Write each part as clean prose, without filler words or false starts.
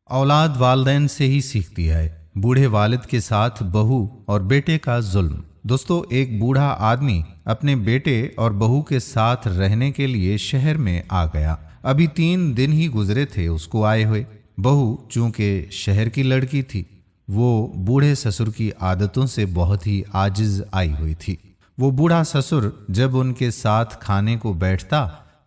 औलाद वालिदैन से ही सीखती है। बूढ़े वालिद के साथ बहू और बेटे का जुल्म। दोस्तों, एक बूढ़ा आदमी अपने बेटे और बहू के साथ रहने के लिए शहर में आ गया। अभी 3 दिन ही गुजरे थे उसको आए हुए। बहू चूंकि शहर की लड़की थी, वो बूढ़े ससुर की आदतों से बहुत ही आजिज आई हुई थी। वो बूढ़ा ससुर जब उनके साथ खाने को बैठता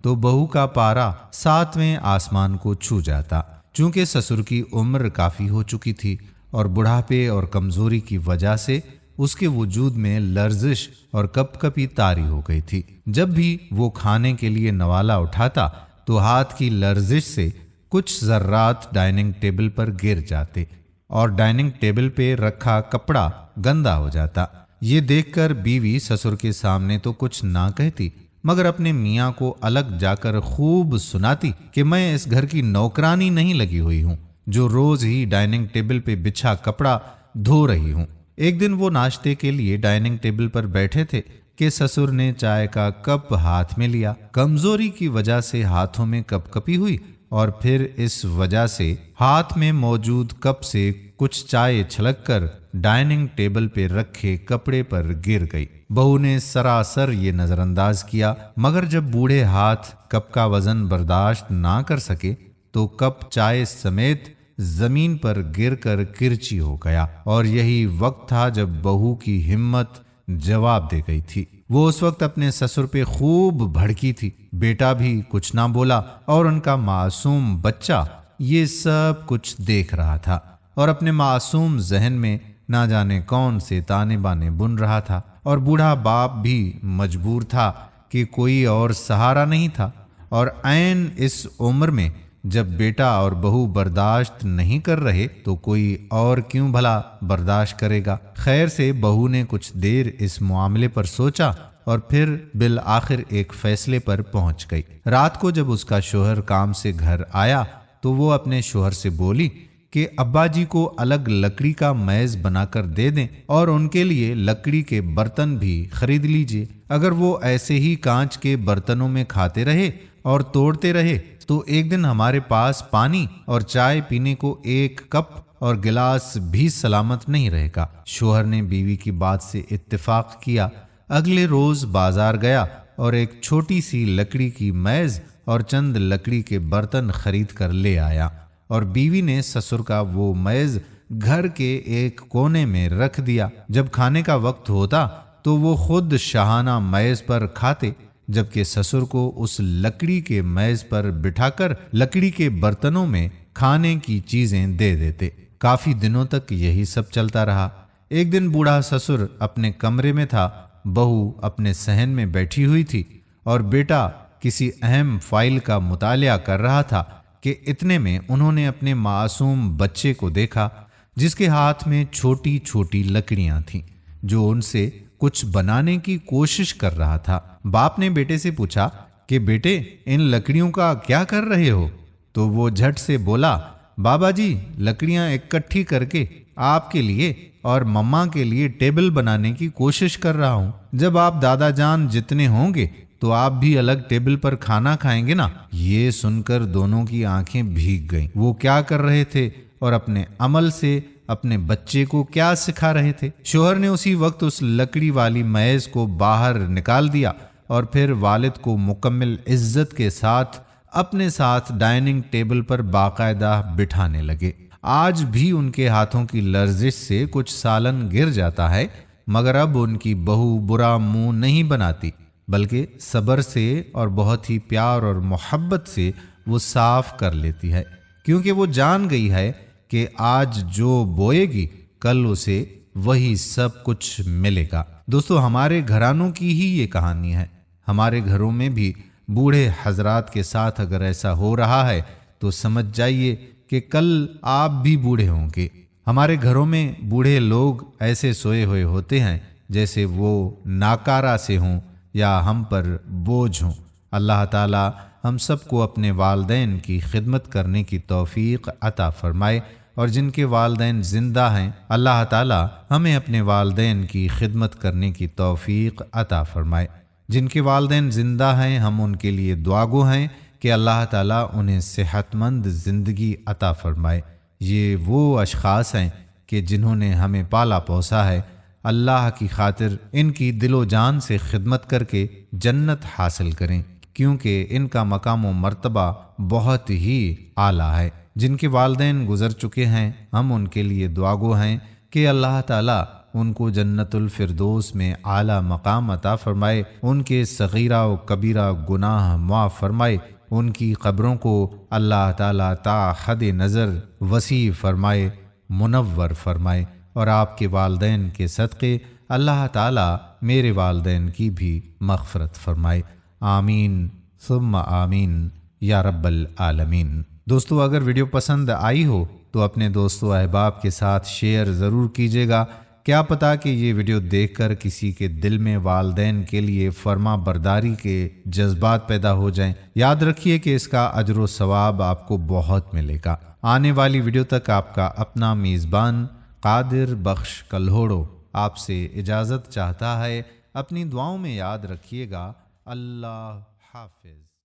तो बहू का पारा 7वें आसमान को छू जाता। चूंकि ससुर की उम्र काफी हो चुकी थी और बुढ़ापे और कमजोरी की वजह से उसके वजूद में लर्जिश और कपकपी तारी हो गई थी। जब भी वो खाने के लिए नवाला उठाता तो हाथ की लर्जिश से कुछ जर्रात डाइनिंग टेबल पर गिर जाते और डाइनिंग टेबल पे रखा कपड़ा गंदा हो जाता। ये देखकर बीवी ससुर के सामने तो कुछ ना कहती, मगर अपने मियाँ को अलग जाकर खूब सुनाती कि मैं इस घर की नौकरानी नहीं लगी हुई हूँ जो रोज ही डाइनिंग टेबल पे बिछा कपड़ा धो रही हूँ। एक दिन वो नाश्ते के लिए डाइनिंग टेबल पर बैठे थे कि ससुर ने चाय का कप हाथ में लिया। कमजोरी की वजह से हाथों में कपकपी हुई और फिर इस वजह से हाथ में मौजूद कप से कुछ चाय छलककर डाइनिंग टेबल पे रखे कपड़े पर गिर गई। बहू ने सरासर ये नजरअंदाज किया, मगर जब बूढ़े हाथ कप का वजन बर्दाश्त ना कर सके तो कप चाय समेत जमीन पर गिरकर किरची हो गया। और यही वक्त था जब बहू की हिम्मत जवाब दे गई थी। वो उस वक्त अपने ससुर पे खूब भड़की थी। बेटा भी कुछ ना बोला और उनका मासूम बच्चा ये सब कुछ देख रहा था और अपने मासूम जहन में ना जाने कौन से ताने बाने बुन रहा था। और बूढ़ा बाप भी मजबूर था कि कोई और सहारा नहीं था। और ऐन इस उम्र में जब बेटा और बहू बर्दाश्त नहीं कर रहे तो कोई और क्यों भला बर्दाश्त करेगा। खैर से बहू ने कुछ देर इस मामले पर सोचा और फिर बिल आखिर एक फैसले पर पहुंच गई। रात को जब उसका शोहर काम से घर आया तो वो अपने शोहर से बोली कि अब्बा जी को अलग लकड़ी का मेज बनाकर दे दें और उनके लिए लकड़ी के बर्तन भी खरीद लीजिए। अगर वो ऐसे ही कांच के बर्तनों में खाते रहे और तोड़ते रहे तो एक दिन हमारे पास पानी और चाय पीने को एक कप और गिलास भी सलामत नहीं रहेगा। शोहर ने बीवी की बात से इत्तेफाक किया। अगले रोज बाजार गया और एक छोटी सी लकड़ी की मेज और चंद लकड़ी के बर्तन खरीद कर ले आया और बीवी ने ससुर का वो मेज घर के एक कोने में रख दिया। जब खाने का वक्त होता तो वो खुद शाहाना मेज पर खाते, जबकि ससुर को उस लकड़ी के मेज पर बिठाकर लकड़ी के बर्तनों में खाने की चीजें दे देते। काफी दिनों तक यही सब चलता रहा। एक दिन बूढ़ा ससुर अपने कमरे में था, बहू अपने सहन में बैठी हुई थी और बेटा किसी अहम फाइल का मुतालिया कर रहा था कि इतने में उन्होंने अपने मासूम बच्चे को देखा जिसके हाथ में छोटी छोटी लकड़ियां थीं, जो उनसे कुछ बनाने की कोशिश कर रहा था। बाप ने बेटे से पूछा कि बेटे, इन लकड़ियों का क्या कर रहे हो? तो वो झट से बोला, बाबा जी, लकड़ियां इकट्ठी करके आपके लिए और मम्मा के लिए टेबल बनाने की कोशिश कर रहा हूं। जब आप दादा जान जितने होंगे तो आप भी अलग टेबल पर खाना खाएंगे ना। ये सुनकर दोनों की आंखें भीग गईं। वो क्या कर रहे थे और अपने अमल से अपने बच्चे को क्या सिखा रहे थे? शोहर ने उसी वक्त उस लकड़ी वाली मेज को बाहर निकाल दिया और फिर वालिद को मुकम्मल इज्जत के साथ अपने साथ डाइनिंग टेबल पर बाकायदा बिठाने लगे। आज भी उनके हाथों की लर्जिश से कुछ सालन गिर जाता है, मगर अब उनकी बहू बुरा मुंह नहीं बनाती, बल्कि सब्र से और बहुत ही प्यार और मोहब्बत से वो साफ कर लेती है, क्योंकि वो जान गई है कि आज जो बोएगी कल उसे वही सब कुछ मिलेगा। दोस्तों, हमारे घरानों की ही ये कहानी है। हमारे घरों में भी बूढ़े हजरात के साथ अगर ऐसा हो रहा है तो समझ जाइए कि कल आप भी बूढ़े होंगे। हमारे घरों में बूढ़े लोग ऐसे सोए हुए होते हैं जैसे वो नाकारा से हों या हम पर बोझ हों। अल्लाह ताला हम सबको अपने वालदैन की खिदमत करने की तौफीक अता फरमाए, और जिनके वालदैन जिंदा हैं अल्लाह ताला हमें अपने वालदैन की खिदमत करने की तौफीक अता फरमाए। जिनके वालदैन जिंदा हैं हम उनके लिए दुआगो हैं कि अल्लाह ताला उन्हें सेहतमंद ज़िंदगी अता फरमाए। ये वो अशख़ास हैं कि जिन्होंने हमें पाला पोसा है। अल्लाह की खातिर इनकी दिलो जान से खिदमत करके जन्नत हासिल करें, क्योंकि इनका मकाम व मर्तबा बहुत ही आला है। जिनके वालिदैन गुजर चुके हैं, हम उनके लिए दुआगो हैं कि अल्लाह ताला उनको जन्नतुल फिरदौस में आला मकाम अता फरमाए, उनके सगीरा व कबीरा गुनाह माफ़ फरमाए, उनकी क़ब्रों को अल्लाह ताला ता हद नज़र वसी फरमाए, मुनव्वर फरमाए, और आपके वालिदैन के सदक़े अल्लाह ताला मेरे वालिदैन की भी मग़फ़िरत फरमाए। आमीन सुम्मा आमीन या रब्बल आलमीन। दोस्तों, अगर वीडियो पसंद आई हो तो अपने दोस्तों अहबाब के साथ शेयर ज़रूर कीजिएगा। क्या पता कि ये वीडियो देखकर किसी के दिल में वालिदैन के लिए फर्मा बरदारी के जज्बात पैदा हो जाएं। याद रखिए कि इसका अजर व सवाब आपको बहुत मिलेगा। आने वाली वीडियो तक आपका अपना मेज़बान कादिर बख्श कल्होड़ो आपसे इजाज़त चाहता है। अपनी दुआओं में याद रखिएगा। अल्लाह हाफिज़।